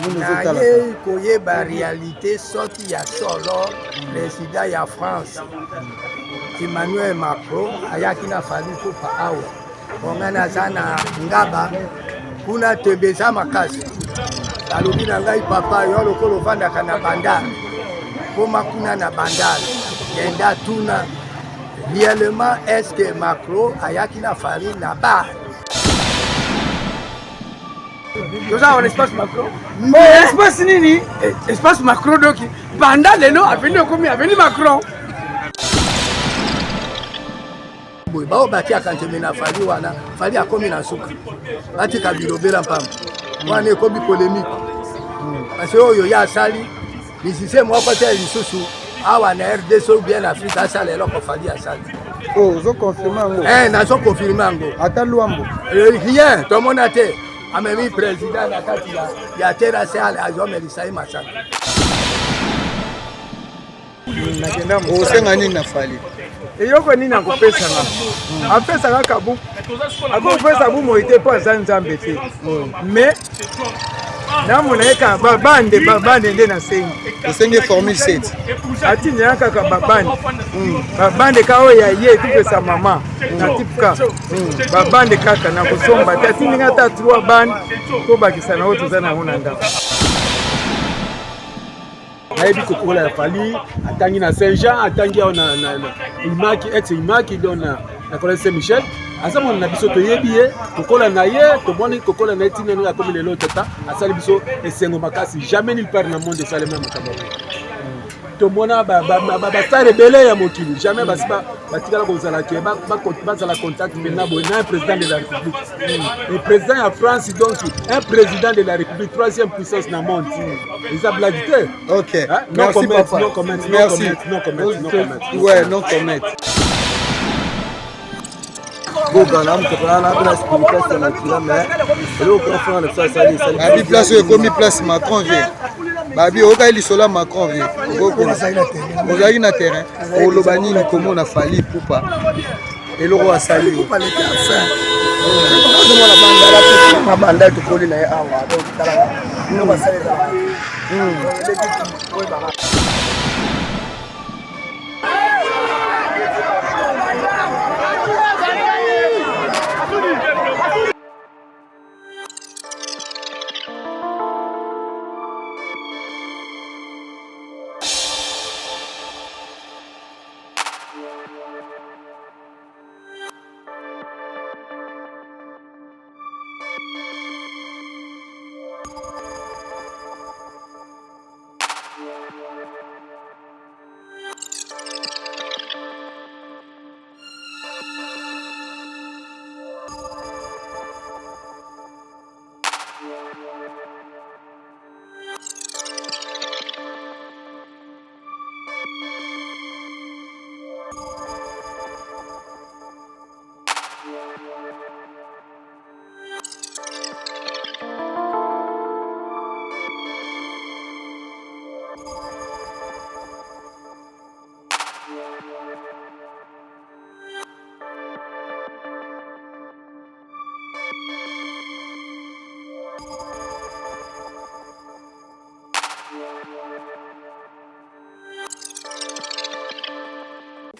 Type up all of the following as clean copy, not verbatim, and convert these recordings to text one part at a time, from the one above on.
naye koyeba réalité soki ya solo président ya France Emmanuel Macron ayaki na fali kupa awa ongana aza na ngaba kuna tebeza makasi alobi na ngai papa yo lokolo ovandaka na bandale koma kuna na bandale yenda tuna réellement est-ce que Macron ayaki na fali na bar Déjà on espace Macron. Mais espace nini? Espace Macron donc pendant les noms avenir comme avenir Macron. Boy bao batiaka nteme na fali wana fali akomi na suka batika bilobela mpamba wana ekomi polémique parce que oyo ya asali lisise moko te lisusu awa na RDC ou bien Afrique asali eloko fali asali. Oh, zo confirmer yango. Nazo confirmer yango. Ata Luambo. Rien, tomona te. Amemi président na kati ya terrasse à Jomelisa Masaka. Nakenda mo. Osenga nini na fali? Eyoko nini nakopesa nga? Apesa nga kabu. Akopesa bu moite po azanzambe te. Mais namona eka babande nde na sengi. Osenge formule 7. Ati nyaka ka babande ka oya ye tupesa mama na tipka. Babande kaka na kusomba te ati ninga ta 3 band ko bakisa na oto zana hona ndako. Nayebi kokola ya fali atangi na Saint-Jean atangi na Imaki ex Imaki dona na Collège Saint-Michel asamona na biso toyebi ye kokola na ye tomoni kokola na etina no akomi lelo tata asali biso esengo makasi jamais nulle part na monde esale même makambo tomona ba star rebelle ya mokili jamais batikala kozala ke bazala contact maintenant na un président de la République le président ya France donc un président de la République troisième puissance na monde ils a blagué. OK. No comment. Merci. No comment. Ouais, no comment. Babi place ekomi place Macron vient. Babi oka lisola Macron vient. Ozali na terrain. Oloba nini komona fali pupa. Eloko asali. Mabanda tukoli na awa donc tala no basala.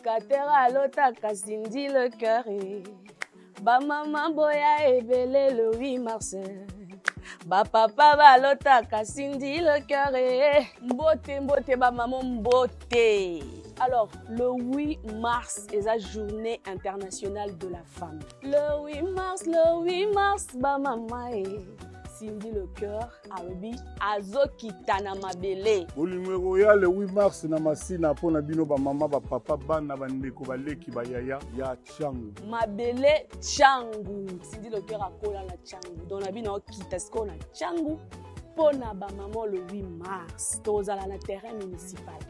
Katera lota kasindi le cœur ba maman boya ebele le 8 mars ba papa ba lota kasindi le cœur mbote ba maman mbote. Alors le 8 mars est la journée internationale de la femme. Le 8 mars ba maman Cindy le cœur alobi azokitana mabele. Bolingo ya le 8 mars na masina pona bino ba mama ba papa bana ba ndeko baleki ba yaya ya changu. Mabele changu. Cindy le cœur akola la changu. Donc na bino kita sko na changu pona ba maman le 8 mars. Tozala na terrain municipal.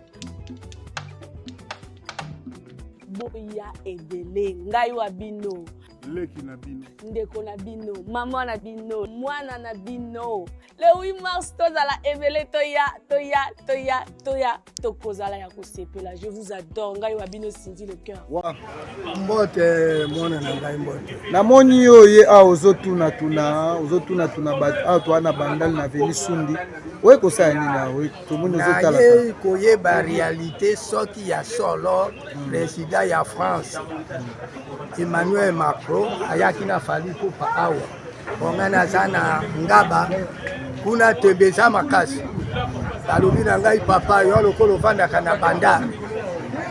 Boya ebele ngai wa bino leki na bino ndeko na bino mama na bino mwana na bino le 8 mars tozala ebele toya tokozala ya kosepela. Je vous adore ngai wa bino Cindy le cœur. Mbote mwana na ngai mbote namoni yo ye a ozotuna ba to na bandal na veni sundi we ko sa nini na we tomoni ozotala ye koyeba réalité soki ya solo président ya France Emmanuel Macron ayaki na fali kupa awa bongana sana ngaba kuna tebeza makasi balobi na ngai papa yo lokolo vandaka na bandal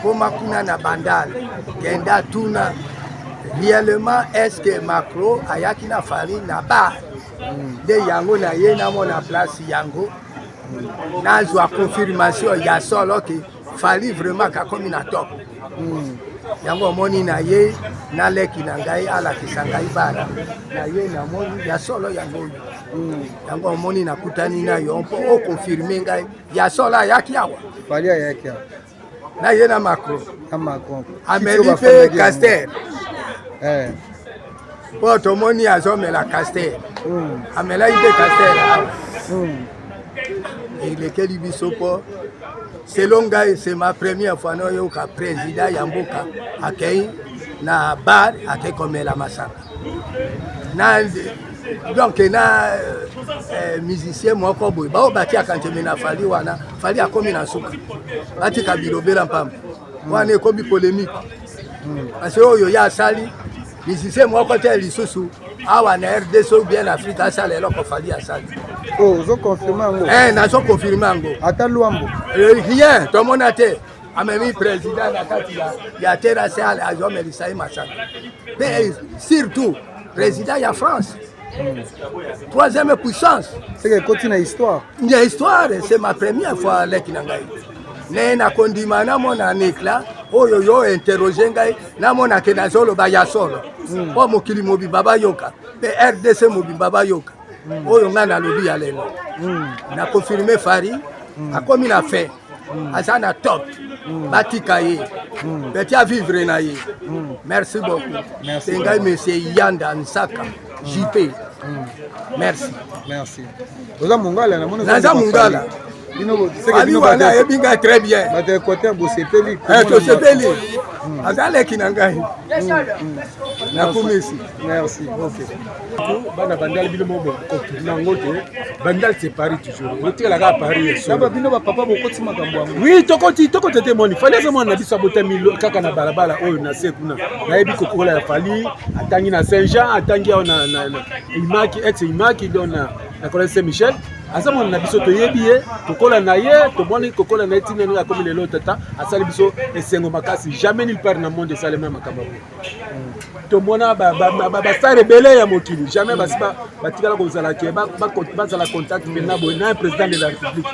koma kuna na bandal genda tuna réellement est-ce que Macron ayaki na fali na bar de yango na ye na mona place yango nazwa confirmation ya solo ki fali vraiment kakomi na top yango moni na ye na leki na ngai alakisa ngai bara na ye na moni ya solo yango yango moni na kutani na yo mpo o confirmer ngai ya solo ayaki awa fali ayaki awa na ye na Macron Amérique Caster po tomoni azomela Caster amela ide Caster awa ilekeli biso po selon ngai c'est ma première fois no yoka président ya mboka akei na bar akei komela masaka na donc na musicien moko boy bao batia kanteme na fali wana fali akomi na suka batika bilobela mpamba wana ekomi polémique parce que oyo ya sali musicien moko te lisusu awa na RDC ou bien Afrique asala eloko fali asali ozo confirmer ngo nazo confirmer ngo ata luambo rien tomona te amemi président na kati ya terrasse ala azomelisa ye masaka mais surtout président ya France troisième puissance c'est que continue histoire c'est ma première fois leki na ngai ne na kondima na mona nekla oyo yo interroger ngai na mona ke na zolo ba ya solo po mokili mobi baba yoka pe RDC mobi baba yoka oyo nga na lobi ya lelo na confirmer fari akomi na fait azana top batika ye betia vivre na ye merci beaucoup c'est ngai monsieur Yanda Nsaka JP merci oza mongala na mona naza mongala fali wana ayebi ngai très bien bosepeli tosepeli azaleki na ngai nakumisi merci bana bandal bino mo nango te bandal c'est Paris toujours otikalaka à Paris saba bino bapapa bokoti makambo yango oui tokoti te moni fali azomona na biso abotami kaka na balabala oyo na se kuna nayebi kokola ya fali atangi na Saint-Jean atangi awa na imaki ex imaki don na Collège Saint-Michel azamona na biso toyebi ye tokola na ye tomoni kokola na etina no akomi lelo tata asali biso esengo makasi jamais nulle part na monde esale même makambo tomona ba star rebelle ya mokili jamais batikala kozala ke bazala contact na un président de la République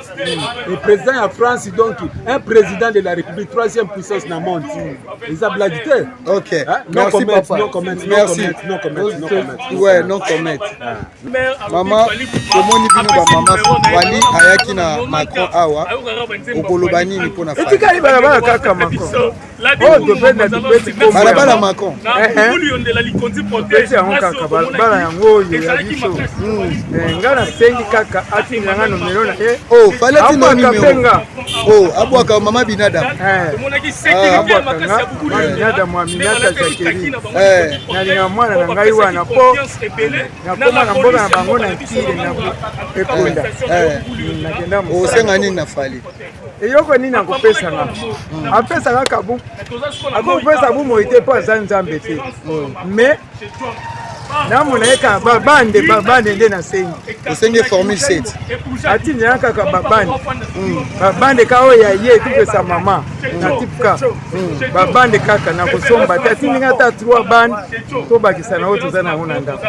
et président ya France donc un président de la République troisième puissance na monde eza blague te OK merci papa no comment maman tomoni bino ba mama wali ayaki na Macron awa okoloba nini mpona fali etikali balabala kaka Macron balabala Macron pesi yango kaka balabala yango oyo ya biso nga nasengi kaka atinga nomero na ye fale atinga numero abwaka mama binadam abwakanga binadam Aminata Zakeri nalinga mwana na ngai wana po nakoma na mboka na bango na ntire na ekonda nakenda osenga nini na fali eyoko nini akopesanga apesaka kabu akopesa bumo ete po aza nzambe te mais namona ye kaka babande nde nasengi osenge formule 7 atindela kaka babande ka oyo ya ye tupesa mama na tipka babande kaka na kosomba te atindinga ata 3 bande tobakisa na oyo toza nango na ndako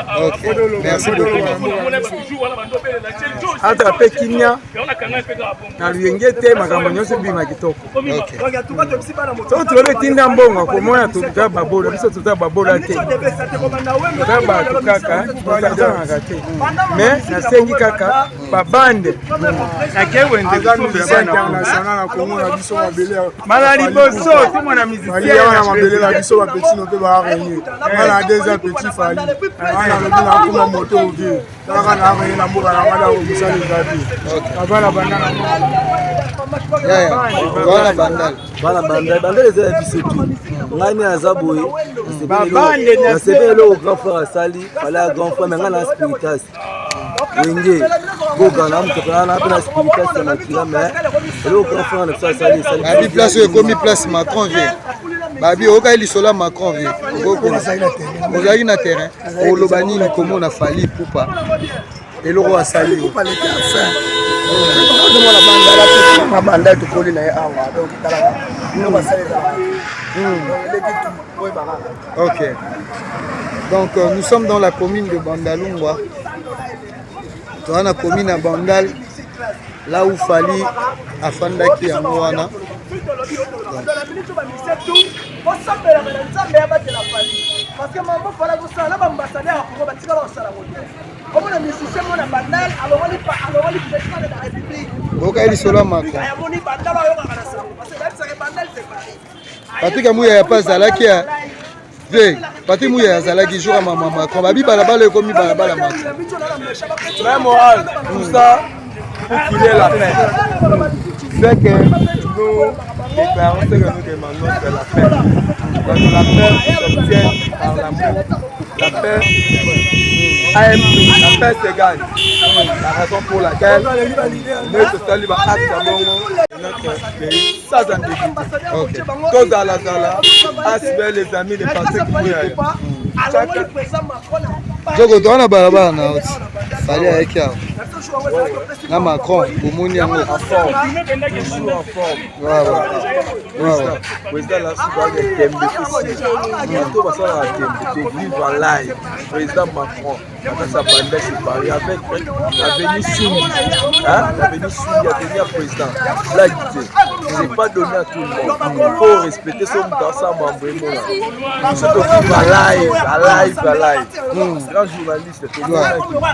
ata pe kinya na luyenge te makambo nyonso bima kitoko so tobe tinda mbongo akomona toza babola biso toza babola te bato kaka tozalaka te mais nasengi kaka babande nakewende international na Congo na biso mabele mala liboso tomona musicien wana mabele na biso bapeti no mpe baarenie wana deza petit fali wana lobi na kuma moto oke kaka na arenie na mboka na ngada komosala ezapi abana bandana bana bandal eza ya biso tu ngai ne aza boye nasepeli eloko grand frère asali fale ya grand frère me ngai na spiritas wenge gogana mutokana mpe na spiritas ya makila me eloko grand frère na biso asali abi place oyo ekomi place Macron vie babi okai lisolo ya Macron vie ozalaki na terrain oloba nini komona fali pupa eloko asali mabanda tokoli na ye awa donc tala no basalaka ok donc nous sommes dans la commune de Bandalungwa dans la commune à Bandal là où Fali afandaki yango wana okai lisolo ya Macron Patrick Amuya ya pas azalaki ya ve Patrick Amuya azalaki jour ya mama Macron babi balabala ekomi balabala Macron très moral tout ça pour qu'il ait la paix c'est que nous déclarons ce que nous demandons c'est la paix donc la paix s'obtient par l'amour la paix a un prix la paix se gagne la raison pour laquelle notre salut va acte notre pays sans ambiguïté. Tous à la Zala, asbel les amis, les Patrick Amuya. Jogo tona barabara na oti. Fali avec ya. Na Macron, omoni yango en forme. Toujours en forme. Président la Soudan de Tembe. Bientôt va ça à Tembe. Vivre en live. Président Macron. Quand ça bandait c'est Paris avec l'avenir Soumi. L'avenir Soumi a tenu à président. Là il n'est pas donné à tout le monde. Il faut respecter son dans sa membre. Nous sommes vivre à live. Grand journaliste.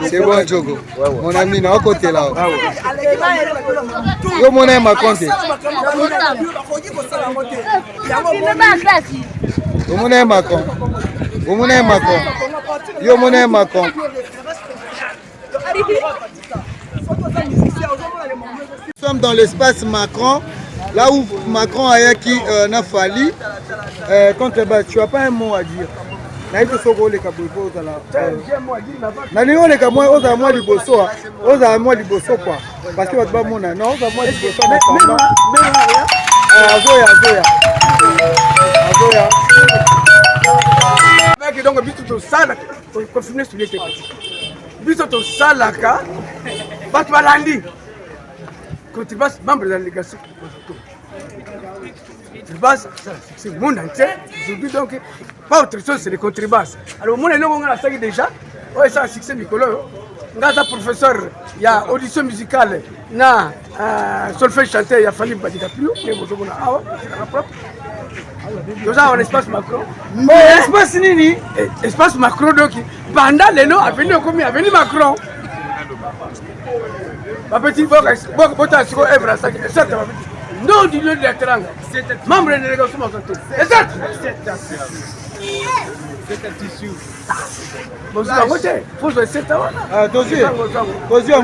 C'est bon Jogo. Mon ami na côté là. Yo mon ami Macron. Mon ami Macron. Mon ami Macron. Yo mon ami Macron. Nous sommes dans l'espace Macron, là où Macron a qui n'a fallu. Contre tu n'as pas un mot à dire. Naïto soko le kaboko za la. Na ningo le kamwa oza mwa liboso, oza mwa liboso quoi. Parce que ba mona non, oza mwa liboso na kamba. Azoya. Avec donc bitu to sala confirmer sur les thématiques. Bitu to sala ka bat balandi. Quand tu vas membre de la délégation c'est le monde entier. Aujourd'hui donc pas autre chose, c'est les contribuables. Alors mon nom on a ça déjà. Ouais ça succès Nicolo. Ngata professeur, il y a audition musicale, na solfège chanté, il y a fallu pas dire plus, mais vous on a propre. Nous avons un espace Macron. Mais espace nini? Espace Macron donc pendant les noms a venu comme a venu Macron. Ma petite bota sur Evra ça non du lieu de la teranga. Membre de la délégation Macron. Exact. C'est un tissu. Bonjour, faut que c'est ça. Attention.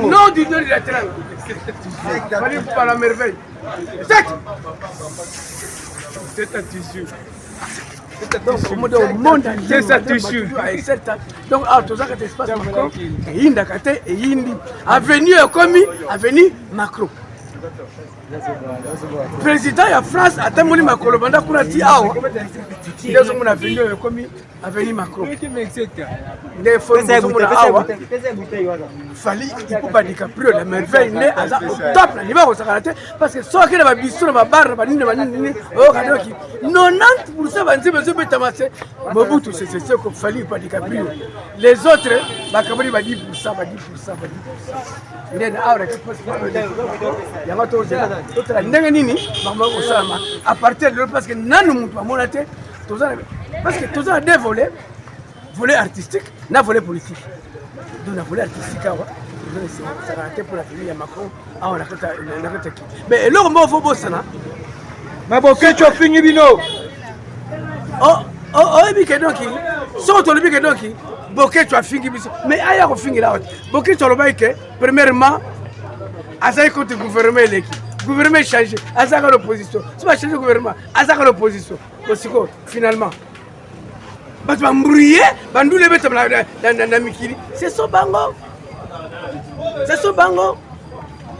Non du lieu de la teranga. C'est un tissu. Fallait par la merveille. Exact. C'est un tissu. Au monde entier, c'est un tissu. Donc, tout ça, c'est espace Macron. Et Inda Kate et Indi. Avenue Avenue Macron. Président de la France a terminé Macron. Banda Kourati Awa. Il est mon avenue Avenue Macron. Les formes de Awa. Fallait il faut pas DiCaprio la merveille né à au top là il va au Sakarate parce que soit que la bistrot la barre ba nini oh kadoki 90% banzi bezo betamase Mobutu c'est ce qu'on fallait pas DiCaprio les autres ba kabri ba 10% il est à la yanga to zela to la ndenge nini mama ko salama à partir de parce que nanu mutu amonate parce que tout ça dévolé volet artistique na volet politique. Donc na volet artistique ça a été pour la famille de Macron. Ah on a fait qui. Mais le mot faut bosser na. Ma boke chopping bino. Oyebi ke donc soki tolobi ke donc boke tu afingi biso mais aya kofingira oti boke tolobai ke premièrement azali contre gouvernement eleki gouvernement changé azaka l'opposition so ba changer gouvernement azaka l'opposition osiko finalement bato bambrouillé bandule beta na mikili c'est so bango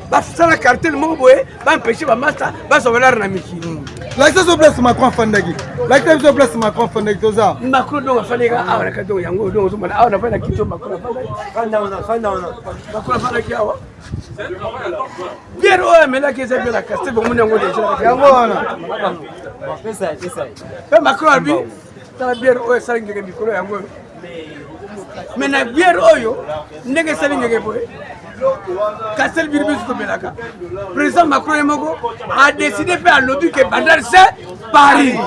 basala cartel moko boye bampêche bamasta basobelara na mikili L'accès au place Macron Fandagi. L'accès au place Macron Fandagi toza. Macron donc afaleka awa ka donc yango donc so mala awa na fana kito Macron fanda Macron fana ki awa bière o mela ke za la castel bon munango déjà Yango wana. Pe Macron abi ta bière o sa ngeke mikolo yango mais na bière oyo ndenge sa ngeke boye Castel Birbis Komelaka. Président Macron a décidé de faire un lobby que Bandar c'est Paris.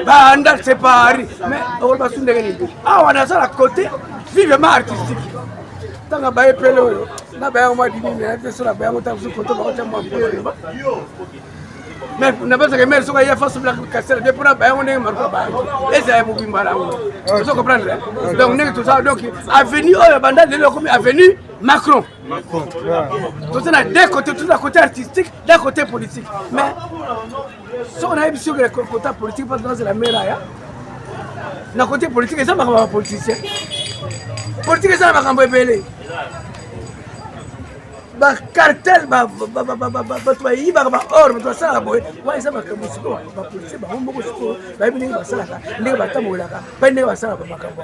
Bandar c'est Paris. Mais on va se dire ah on a ça à côté vivement artistique. Tant que baie pelo, na baie on m'a dit mais sur la baie on t'a vu côté moi. Mais n'a pas que mais sur la face de Castel de pour la baie on est marqué baie. Et c'est pour Bimbara. Vous comprenez? Donc n'est tout ça donc avenue Bandar de comme avenue Macron. Donc on a d'un côté tout d'un côté artistique, d'un côté politique. Mais si on a eu sur le côté politique parce que c'est la meilleure. D'un côté politique, ça va politicien. Politique ça va camber ba cartel ba or ba ça boy ouais ça va comme ça ba politicien ba hombo ko ba bi ba sala ka ndenge ba tamola ka ba ndenge ba sala ba makambo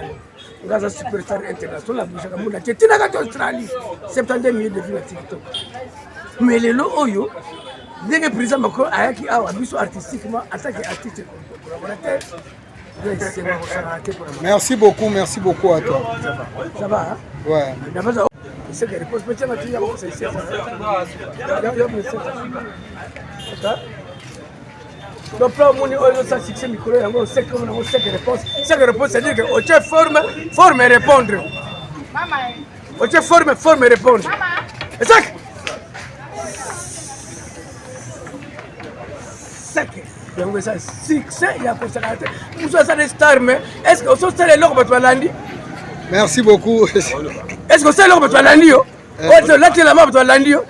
ngaza superstar international la bouche kamuna tetina ka Australie 72 millions de vues à TikTok mais le lo oyo ndenge président Macron ayaki awa biso artistiquement attaque artiste collaborateur. Merci beaucoup à toi. Ça va hein? Ouais. C'est que repose petit na tuya ko c'est ça. Donc plan moni oyo ça succès micro yango c'est comme on sait que réponse c'est-à-dire que au chef forme et répondre. Maman. Au chef forme et répondre. Maman. Exact. C'est que yango ça succès ya ko sakate. Muso ça des stars mais est-ce que on sait les locaux bato balandi? Merci beaucoup. Est-ce que c'est l'homme de l'andio? Là, tu es la mort de l'andio.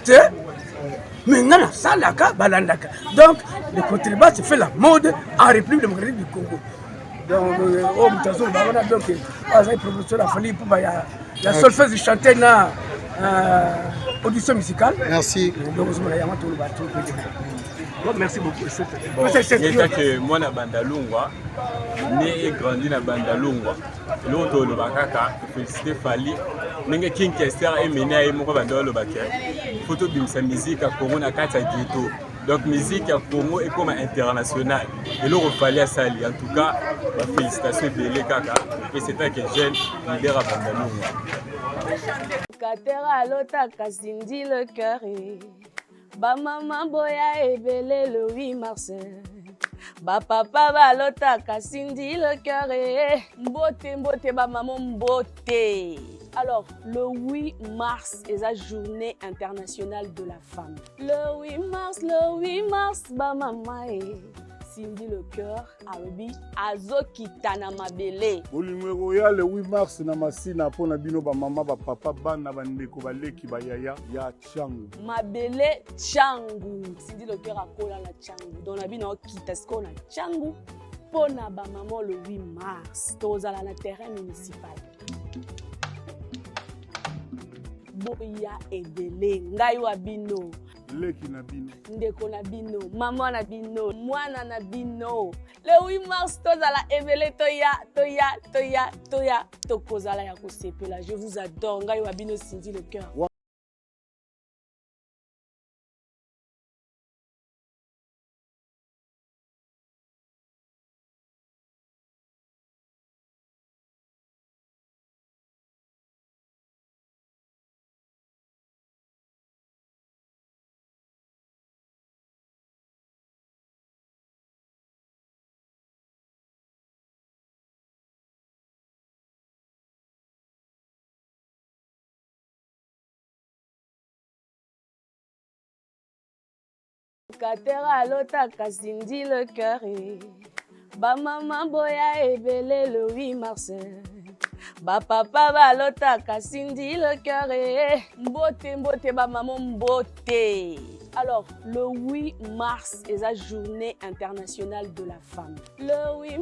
Mais non, ça, la cas, balandaka. Donc, le contrebasse fait la mode en République démocratique du Congo. Donc, oh, mutation, voilà, donc, ça professeur a fallu pour la solfège de chanter na audition musicale. Merci. Donc, merci beaucoup. Bon, c'est que moi, na Bandalungwa, né et grandi na Bandalungwa. L'autre le bakaka, félicité Fali. N'engue King Kester est mené à Emoko Bandalo Baké. Photo bimsa musique à Congo na kata ghetto. Donc musique à Congo est comme international. Et l'autre Fali à Sali. En tout cas, félicitations de Kaka. Et c'est un que jeune leader à Bandalungwa. Katera lota kasindi le cœur. Ba maman boya ebele le 8 mars. Ba papa ba lota kasindi le cœur. Mbote ba maman mbote. Alors, le 8 mars est la journée internationale de la femme. Le 8 mars, ba maman Cindy le cœur, Arobi, Azoki Tana Mabele. Olimwego ya le 8 mars na masina pona bino ba mama ba papa bana bandeko baleki ba yaya ya Changu. Mabele Changu. Cindy le cœur akola la Changu. Donc na bino kita sko na Changu pona ba maman le 8 mars. Tozala na terrain municipal. Boya ebele ngai wa bino leki na bino ndeko na bino maman na bino mwana na bino le 8 mars tozala ebele toya tokozala ya kosepela. Je vous adore ngai wa bino Cindy le cœur. Katera alotaka Cindy le cœur. Ba maman boya ebele le 8 mars. Ba papa balotaka Cindy le cœur. Mbote mbote ba maman mbote. Alors, le 8 mars est la journée internationale de la femme. Le 8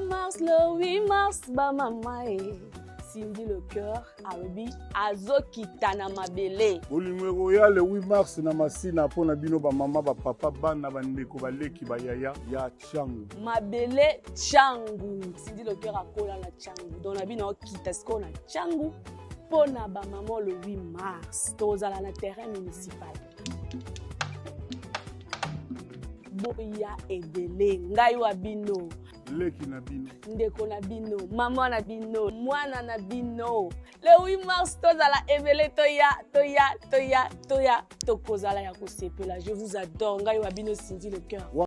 mars, ba maman Cindy le cœur, alobi azokita na mabele. Bolingo ya le 8 mars na masina pona bino ba mama ba papa bana bandeko baleki ba yaya ya changu. Mabele changu. Cindy le cœur akola la changu. Donc na bino kita sko na changu pona ba maman le 8 mars. Tozala na terrain municipal. Boya ebele ngai wa bino leki na bino ndeko na bino mama na bino mwana na bino le 8 mars tozala ebele toya tokozala ya kosepela. Je vous adore ngai wa bino Cindy le cœur.